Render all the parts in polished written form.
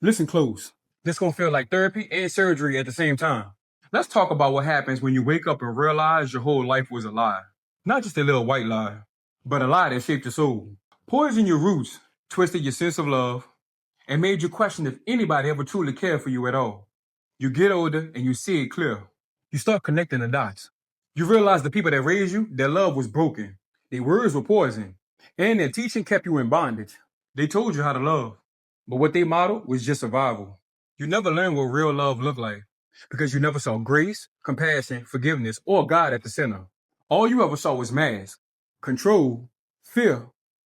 Listen close. This gonna feel like therapy and surgery at the same time. Let's talk about what happens when you wake up and realize your whole life was a lie. Not just a little white lie, but a lie that shaped your soul. Poisoned your roots, twisted your sense of love, and made you question if anybody ever truly cared for you at all. You get older and you see it clear. You start connecting the dots. You realize the people that raised you, their love was broken. Their words were poison. And their teaching kept you in bondage. They told you how to love. But what they modeled was just survival. You never learned what real love looked like because you never saw grace, compassion, forgiveness, or God at the center. All you ever saw was mask, control, fear,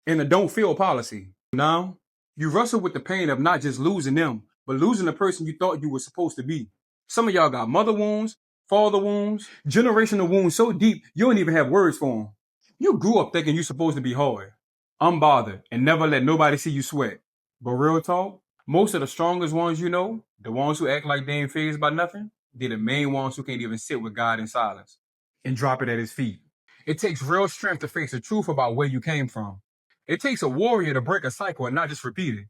and a don't feel policy. Now, you wrestle with the pain of not just losing them, but losing the person you thought you were supposed to be. Some of y'all got mother wounds, father wounds, generational wounds so deep you don't even have words for them. You grew up thinking you're supposed to be hard, unbothered, and never let nobody see you sweat. But real talk, most of the strongest ones you know, the ones who act like they ain't fazed by nothing, they're the main ones who can't even sit with God in silence and drop it at his feet. It takes real strength to face the truth about where you came from. It takes a warrior to break a cycle and not just repeat it.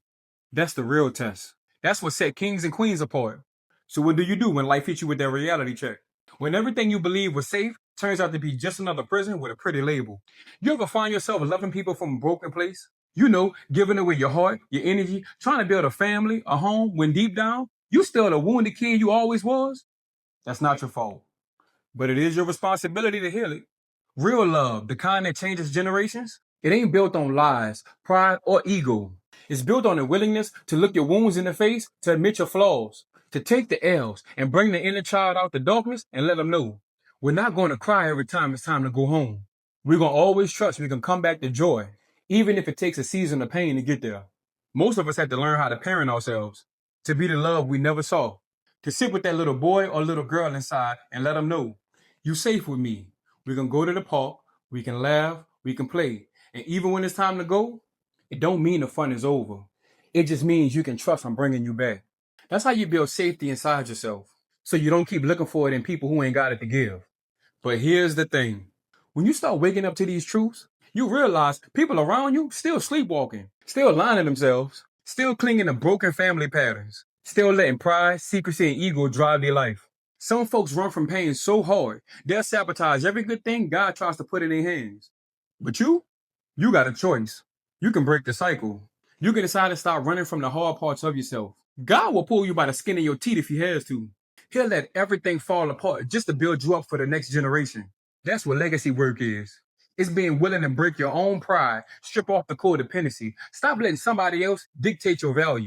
That's the real test. That's what set kings and queens apart. So what do you do when life hits you with that reality check? When everything you believe was safe turns out to be just another prison with a pretty label. You ever find yourself loving people from a broken place? You know, giving away your heart, your energy, trying to build a family, a home, when deep down, you still the wounded kid you always was? That's not your fault. But it is your responsibility to heal it. Real love, the kind that changes generations, it ain't built on lies, pride, or ego. It's built on a willingness to look your wounds in the face, to admit your flaws, to take the L's and bring the inner child out the darkness and let them know. We're not going to cry every time it's time to go home. We're going to always trust we can come back to joy, even if it takes a season of pain to get there. Most of us had to learn how to parent ourselves, to be the love we never saw, to sit with that little boy or little girl inside and let them know, you safe with me. We can go to the park, we can laugh, we can play. And even when it's time to go, it don't mean the fun is over. It just means you can trust I'm bringing you back. That's how you build safety inside yourself, so you don't keep looking for it in people who ain't got it to give. But here's the thing. When you start waking up to these truths, you realize people around you still sleepwalking, still lying to themselves, still clinging to broken family patterns, still letting pride, secrecy, and ego drive their life. Some folks run from pain so hard, they'll sabotage every good thing God tries to put in their hands. But you got a choice. You can break the cycle. You can decide to stop running from the hard parts of yourself. God will pull you by the skin of your teeth if he has to. He'll let everything fall apart just to build you up for the next generation. That's what legacy work is. It's being willing to break your own pride, strip off the codependency, stop letting somebody else dictate your value.